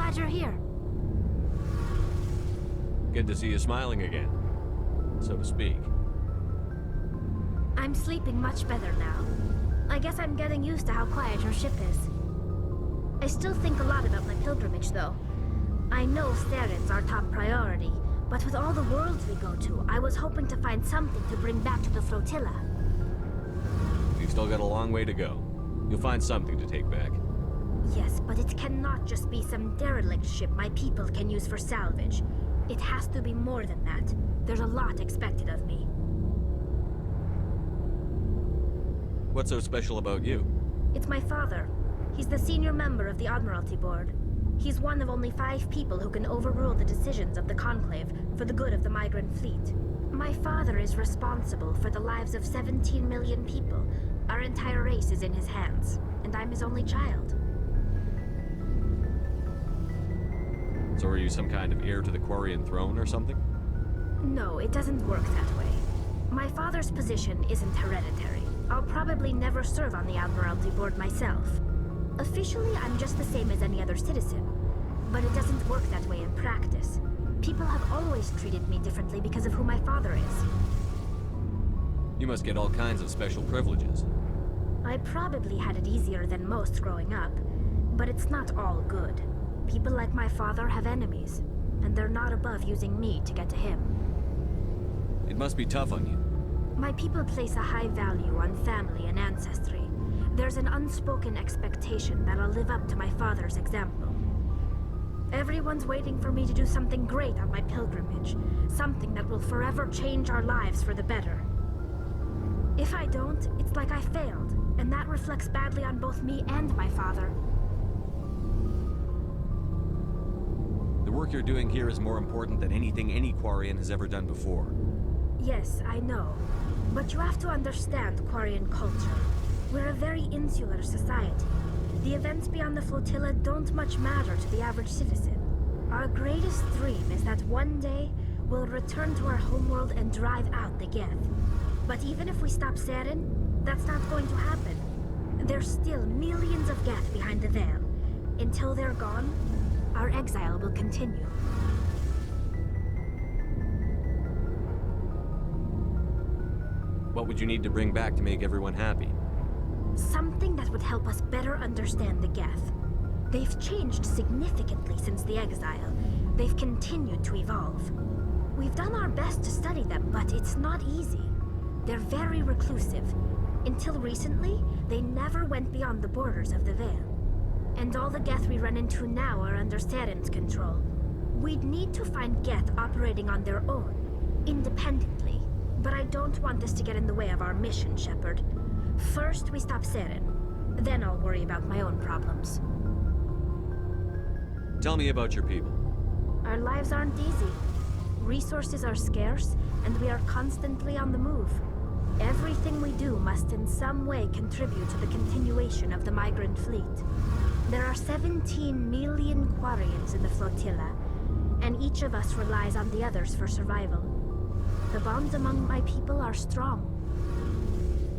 glad you're here. Good to see you smiling again, so to speak. I'm sleeping much better now. I guess I'm getting used to how quiet your ship is. I still think a lot about my pilgrimage, though. I know Staren's our top priority, but with all the worlds we go to, I was hoping to find something to bring back to the flotilla. You've still got a long way to go. You'll find something to take back. Yes, but it cannot just be some derelict ship my people can use for salvage. It has to be more than that. There's a lot expected of me. What's so special about you? It's my father. He's the senior member of the Admiralty Board. He's one of only 5 people who can overrule the decisions of the Conclave for the good of the migrant fleet. My father is responsible for the lives of 17 million people. Our entire race is in his hands, and I'm his only child. So are you some kind of heir to the Quarian throne or something? No, it doesn't work that way. My father's position isn't hereditary. I'll probably never serve on the Admiralty Board myself. Officially, I'm just the same as any other citizen. But it doesn't work that way in practice. People have always treated me differently because of who my father is. You must get all kinds of special privileges. I probably had it easier than most growing up, but it's not all good. People like my father have enemies, and they're not above using me to get to him. It must be tough on you. My people place a high value on family and ancestry. There's an unspoken expectation that I'll live up to my father's example. Everyone's waiting for me to do something great on my pilgrimage, something that will forever change our lives for the better. If I don't, it's like I failed, and that reflects badly on both me and my father. The work you're doing here is more important than anything any Quarian has ever done before. Yes, I know. But you have to understand Quarian culture. We're a very insular society. The events beyond the flotilla don't much matter to the average citizen. Our greatest dream is that one day, we'll return to our homeworld and drive out the Geth. But even if we stop Saren, that's not going to happen. There's still millions of Geth behind the veil. Until they're gone, our exile will continue. What would you need to bring back to make everyone happy? Something that would help us better understand the Geth. They've changed significantly since the exile. They've continued to evolve. We've done our best to study them, but it's not easy. They're very reclusive. Until recently, they never went beyond the borders of the Veil. And all the Geth we run into now are under Saren's control. We'd need to find Geth operating on their own, independently. But I don't want this to get in the way of our mission, Shepard. First, we stop Saren. Then I'll worry about my own problems. Tell me about your people. Our lives aren't easy. Resources are scarce, and we are constantly on the move. Everything we do must in some way contribute to the continuation of the migrant fleet. There are 17 million Quarians in the flotilla, and each of us relies on the others for survival. The bonds among my people are strong.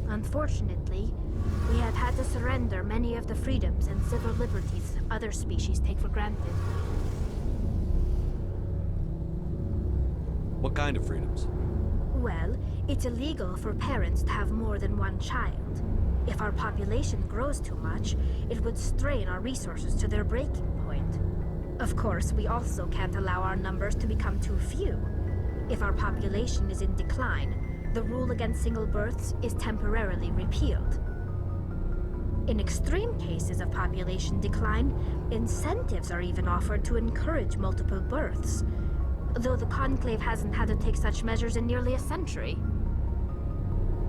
Unfortunately, we have had to surrender many of the freedoms and civil liberties other species take for granted. What kind of freedoms? Well, it's illegal for parents to have more than one child. If our population grows too much, it would strain our resources to their breaking point. Of course, we also can't allow our numbers to become too few. If our population is in decline, the rule against single births is temporarily repealed. In extreme cases of population decline, incentives are even offered to encourage multiple births, though the Conclave hasn't had to take such measures in nearly a century.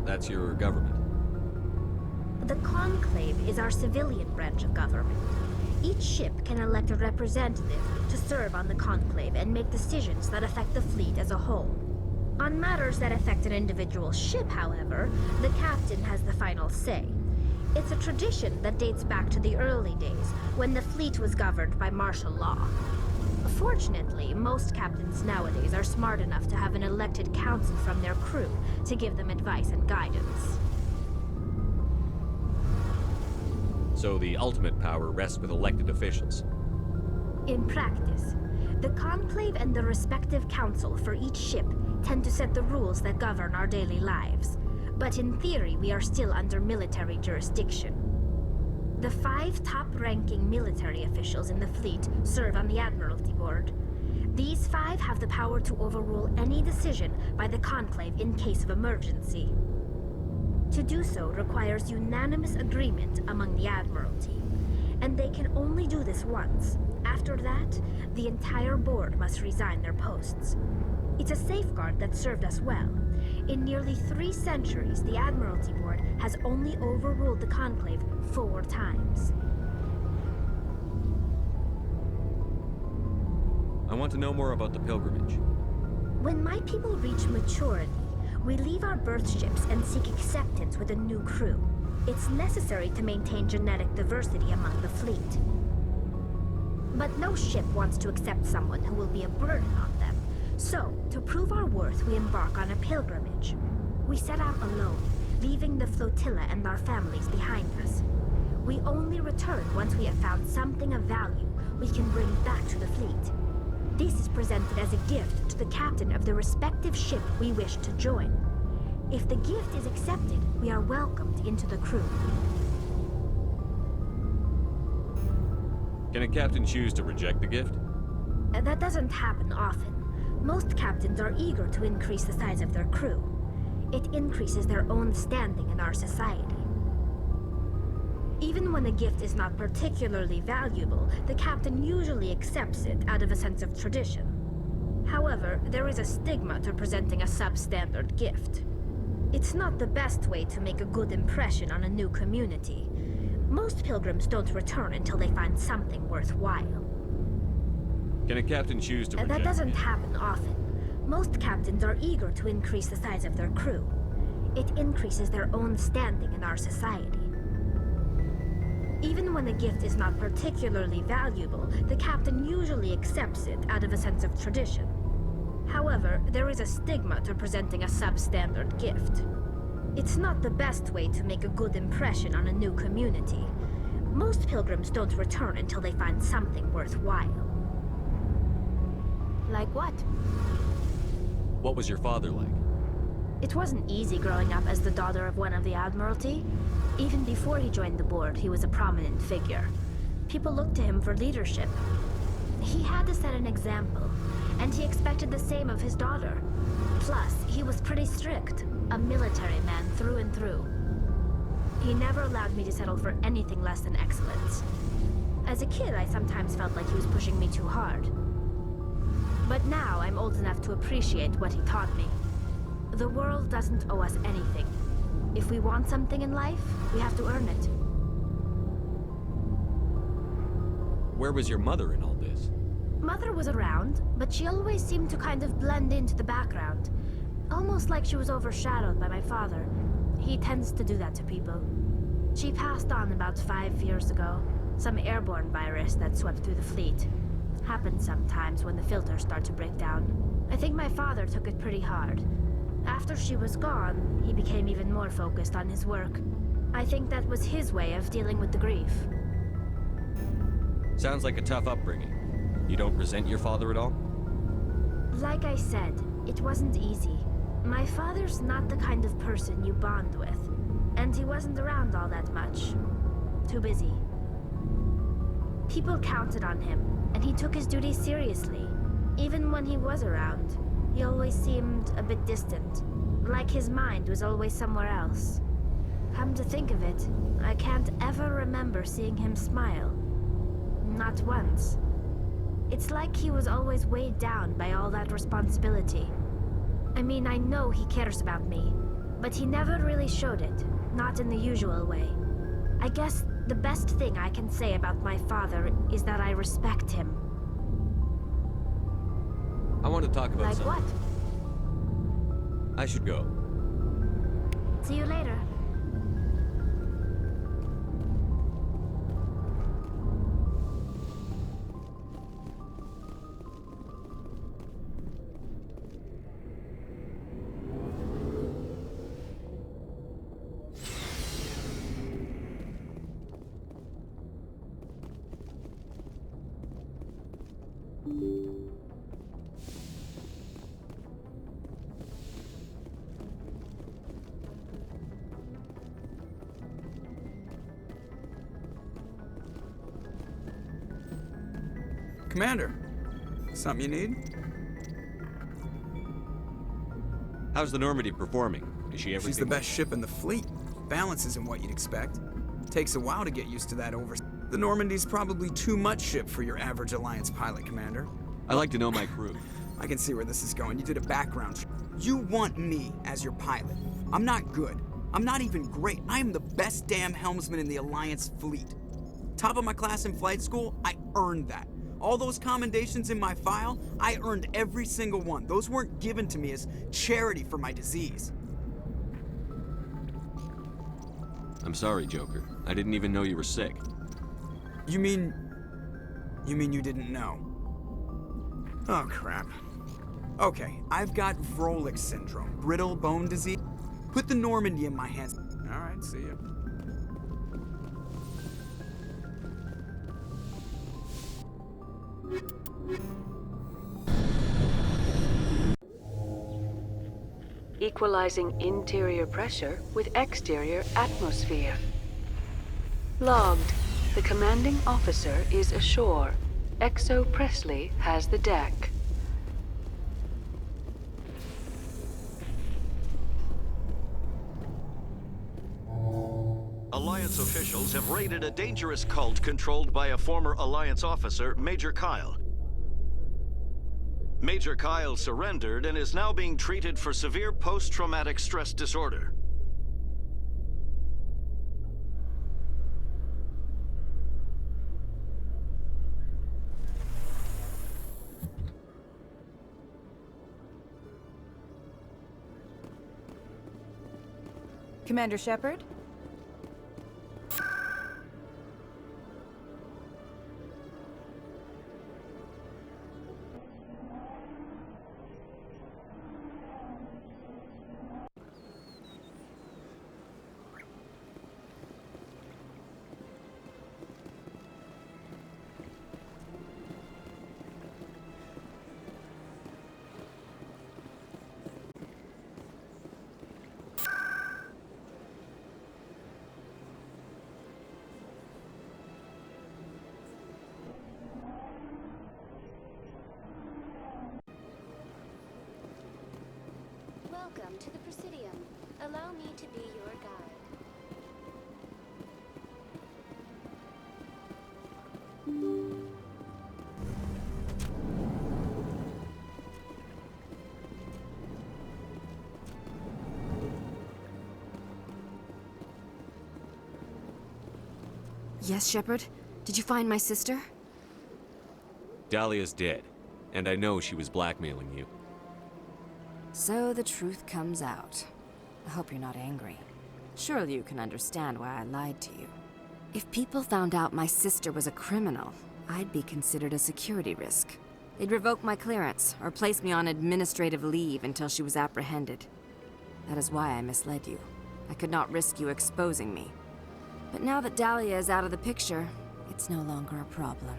That's your government. The Conclave is our civilian branch of government. Each ship can elect a representative to serve on the Conclave and make decisions that affect the fleet as a whole. On matters that affect an individual ship, however, the captain has the final say. It's a tradition that dates back to the early days, when the fleet was governed by martial law. Fortunately, most captains nowadays are smart enough to have an elected council from their crew to give them advice and guidance. So the ultimate power rests with elected officials. In practice, the Conclave and the respective council for each ship tend to set the rules that govern our daily lives. But in theory, we are still under military jurisdiction. The 5 top-ranking military officials in the fleet serve on the Admiralty Board. These 5 have the power to overrule any decision by the Conclave in case of emergency. To do so requires unanimous agreement among the Admiralty, and they can only do this once. After that, the entire board must resign their posts. It's a safeguard that served us well. In nearly 3 centuries, the Admiralty Board has only overruled the Conclave 4 times. I want to know more about the pilgrimage. When my people reach maturity, we leave our birth ships and seek acceptance with a new crew. It's necessary to maintain genetic diversity among the fleet. But no ship wants to accept someone who will be a burden on them. So, to prove our worth, we embark on a pilgrimage. We set out alone, leaving the flotilla and our families behind us. We only return once we have found something of value we can bring back to the fleet. This is presented as a gift to the captain of the respective ship we wish to join. If the gift is accepted, we are welcomed into the crew. Can a captain choose to reject the gift? That doesn't happen often. Most captains are eager to increase the size of their crew. It increases their own standing in our society. Even when a gift is not particularly valuable, the captain usually accepts it out of a sense of tradition. However, there is a stigma to presenting a substandard gift. It's not the best way to make a good impression on a new community. Most pilgrims don't return until they find something worthwhile. Can a captain choose to reject? That doesn't happen often. Most captains are eager to increase the size of their crew. It increases their own standing in our society. Even when a gift is not particularly valuable, the captain usually accepts it out of a sense of tradition. However, there is a stigma to presenting a substandard gift. It's not the best way to make a good impression on a new community. Most pilgrims don't return until they find something worthwhile. Like what? What was your father like? It wasn't easy growing up as the daughter of one of the Admiralty. Even before he joined the board, he was a prominent figure. People looked to him for leadership. He had to set an example, and he expected the same of his daughter. Plus, he was pretty strict, a military man through and through. He never allowed me to settle for anything less than excellence. As a kid, I sometimes felt like he was pushing me too hard. But now I'm old enough to appreciate what he taught me. The world doesn't owe us anything. If we want something in life, we have to earn it. Where was your mother in all this? Mother was around, but she always seemed to kind of blend into the background. Almost like she was overshadowed by my father. He tends to do that to people. She passed on about 5 years ago. Some airborne virus that swept through the fleet. Happens sometimes when the filters start to break down. I think my father took it pretty hard. After she was gone, he became even more focused on his work. I think that was his way of dealing with the grief. Sounds like a tough upbringing. You don't resent your father at all? Like I said, it wasn't easy. My father's not the kind of person you bond with, and he wasn't around all that much. Too busy. People counted on him, and he took his duties seriously. Even when he was around, he always seemed a bit distant, like his mind was always somewhere else. Come to think of it, I can't ever remember seeing him smile. Not once. It's like he was always weighed down by all that responsibility. I mean, I know he cares about me, but he never really showed it, not in the usual way. I guess the best thing I can say about my father is that I respect him. I want to talk about Like something. what? I should go. See you later. Commander, something you need? How's the Normandy performing? Is she everything? She's the best ship in the fleet. Balance isn't what you'd expect. Takes a while to get used to that The Normandy's probably too much ship for your average Alliance pilot, Commander. I like to know my crew. I can see where this is going. You did a background check. You want me as your pilot. I'm not good. I'm not even great. I am the best damn helmsman in the Alliance fleet. Top of my class in flight school, I earned that. All those commendations in my file, I earned every single one. Those weren't given to me as charity for my disease. I'm sorry, Joker. I didn't even know you were sick. You mean you didn't know? Oh, crap. Okay, I've got Vrolik syndrome, brittle bone disease. Put the Normandy in my hands. All right, see ya. Equalizing interior pressure with exterior atmosphere. Logged. The commanding officer is ashore. Exo Presley has the deck. Alliance officials have raided a dangerous cult controlled by a former Alliance officer, Major Kyle. Major Kyle surrendered and is now being treated for severe post-traumatic stress disorder. Commander Shepard? Welcome to the Presidium. Allow me to be your guide. Yes, Shepard? Did you find my sister? Dahlia's dead, and I know she was blackmailing you. So the truth comes out. I hope you're not angry. Surely you can understand why I lied to you. If people found out my sister was a criminal, I'd be considered a security risk. They'd revoke my clearance, or place me on administrative leave until she was apprehended. That is why I misled you. I could not risk you exposing me. But now that Dahlia is out of the picture, it's no longer a problem.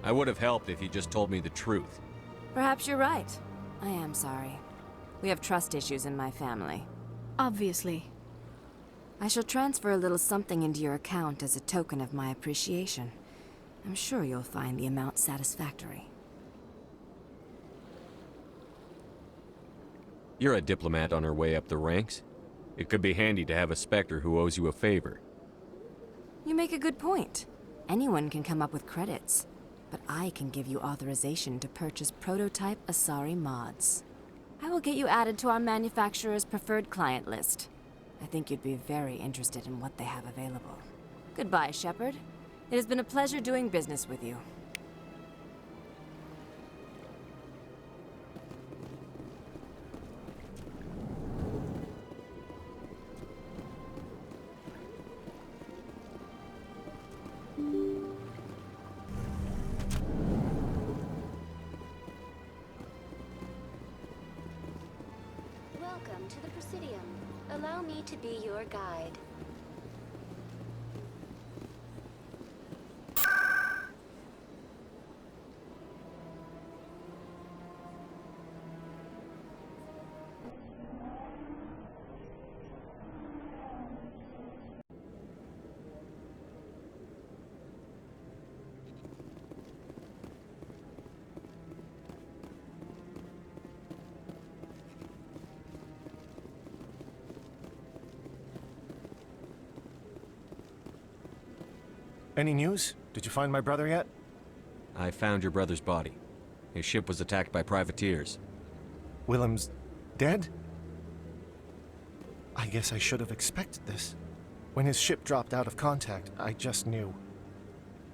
I would have helped if you just told me the truth. Perhaps you're right. I am sorry. We have trust issues in my family. Obviously. I shall transfer a little something into your account as a token of my appreciation. I'm sure you'll find the amount satisfactory. You're a diplomat on her way up the ranks. It could be handy to have a Spectre who owes you a favor. You make a good point. Anyone can come up with credits. But I can give you authorization to purchase prototype Asari mods. I will get you added to our manufacturer's preferred client list. I think you'd be very interested in what they have available. Goodbye, Shepard. It has been a pleasure doing business with you. Welcome to the Presidium. Allow me to be your guide. Any news? Did you find my brother yet? I found your brother's body. His ship was attacked by privateers. Willem's dead? I guess I should have expected this. When his ship dropped out of contact, I just knew.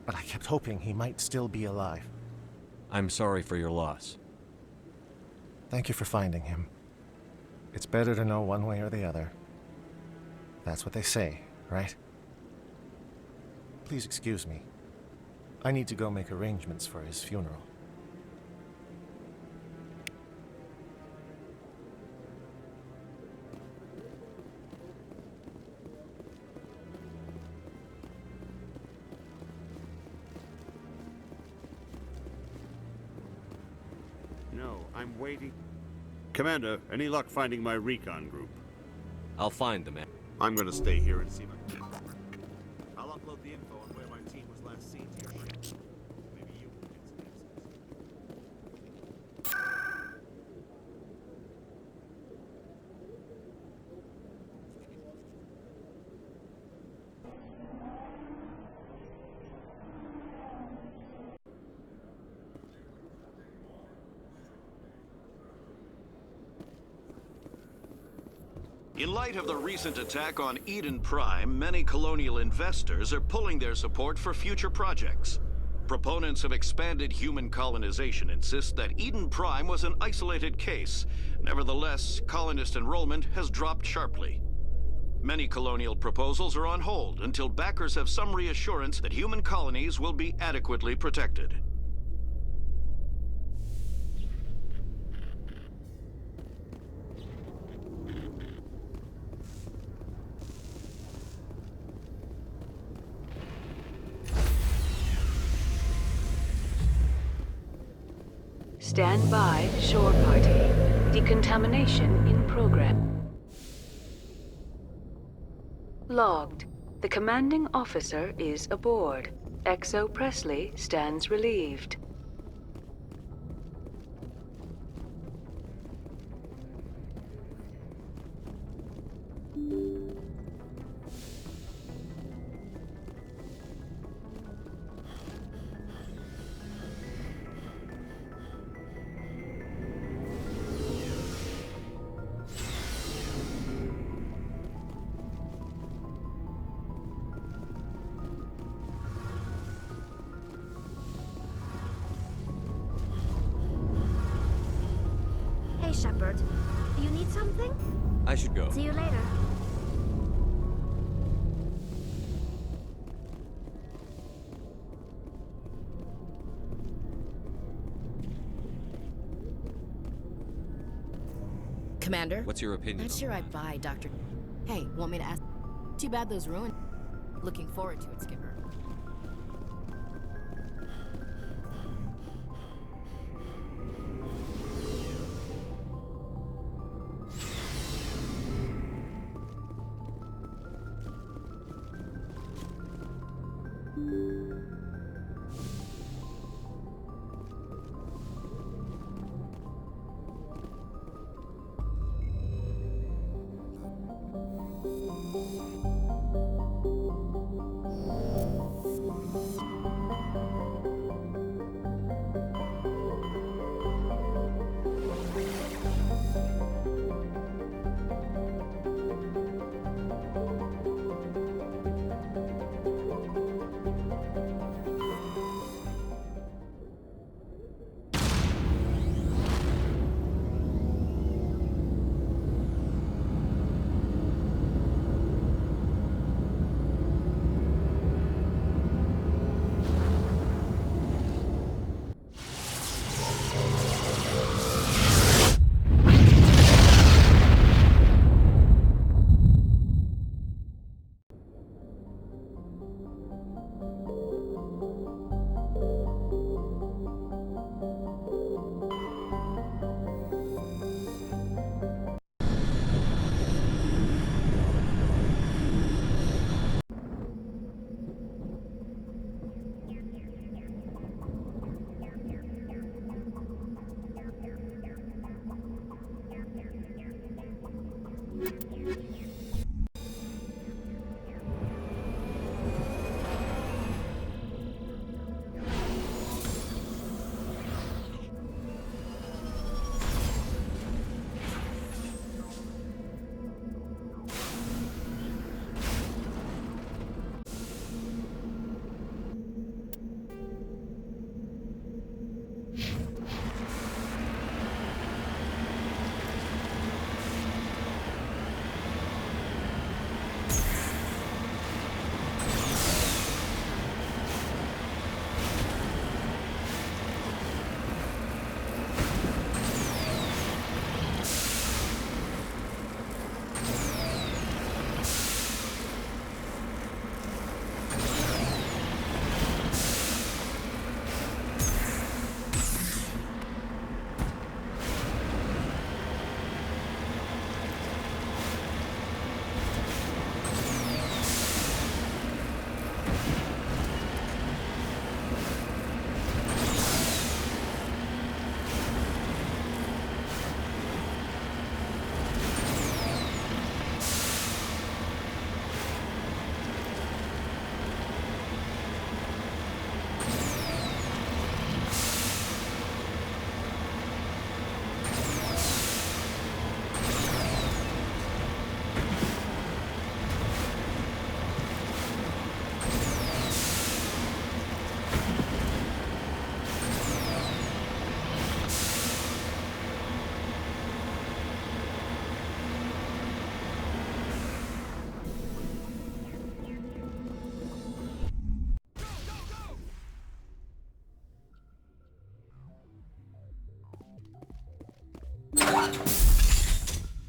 But I kept hoping he might still be alive. I'm sorry for your loss. Thank you for finding him. It's better to know one way or the other. That's what they say, right? Please excuse me. I need to go make arrangements for his funeral. No, I'm waiting. Commander, any luck finding my recon group? I'll find them. I'm gonna stay here and see my... I'll upload the info on where my team was last seen to your ship. Maybe you can get some answers. In light of the recent attack on Eden Prime, many colonial investors are pulling their support for future projects. Proponents of expanded human colonization insist that Eden Prime was an isolated case. Nevertheless, colonist enrollment has dropped sharply. Many colonial proposals are on hold until backers have some reassurance that human colonies will be adequately protected. Stand by, shore party. Decontamination in progress. Logged. The commanding officer is aboard. XO Presley stands relieved. Hey, Shepard. You need something? I should go. See you later. Commander? What's your opinion? Not sure I'd buy Dr. Hey, want me to ask? Too bad those ruined. Looking forward to it, Skipper.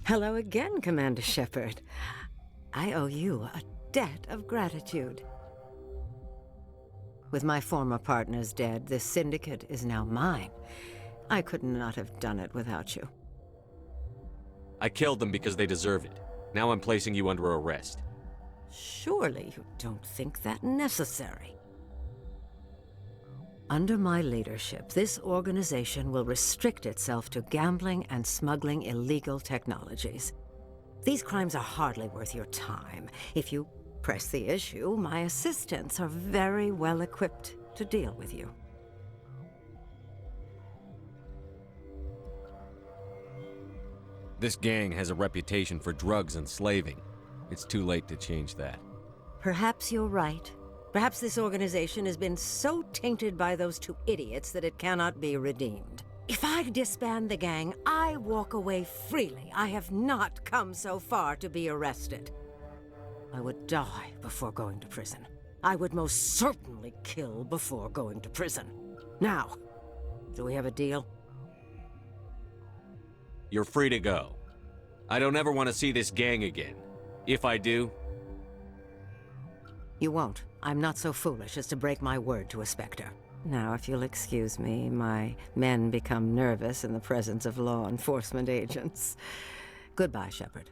Hello again, Commander Shepard. I owe you a debt of gratitude. With my former partners dead, this syndicate is now mine. I could not have done it without you. I killed them because they deserve it. Now I'm placing you under arrest. Surely you don't think that necessary. Under my leadership, this organization will restrict itself to gambling and smuggling illegal technologies. These crimes are hardly worth your time. If you press the issue, my assistants are very well equipped to deal with you. This gang has a reputation for drugs and slaving. It's too late to change that. Perhaps you're right. Perhaps this organization has been so tainted by those two idiots that it cannot be redeemed. If I disband the gang, I walk away freely. I have not come so far to be arrested. I would die before going to prison. I would most certainly kill before going to prison. Now, do we have a deal? You're free to go. I don't ever want to see this gang again. If I do... You won't. I'm not so foolish as to break my word to a Spectre. Now, if you'll excuse me, my men become nervous in the presence of law enforcement agents. Goodbye, Shepard.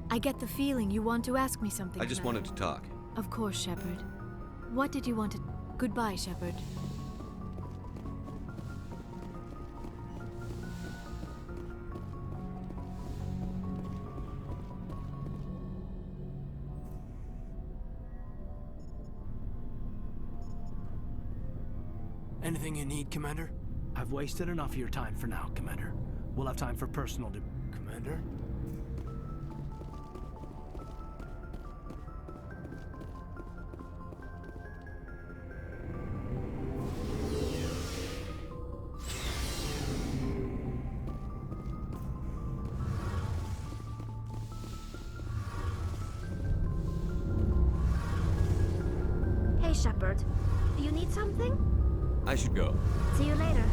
I get the feeling you want to ask me something. I just Commander. wanted to talk. Of course, Shepard. What did you want to... Goodbye, Shepard. Anything you need, Commander? I've wasted enough of your time for now, Commander. We'll have time for personal Commander? Hey, Shepard. You need something? I should go. See you later.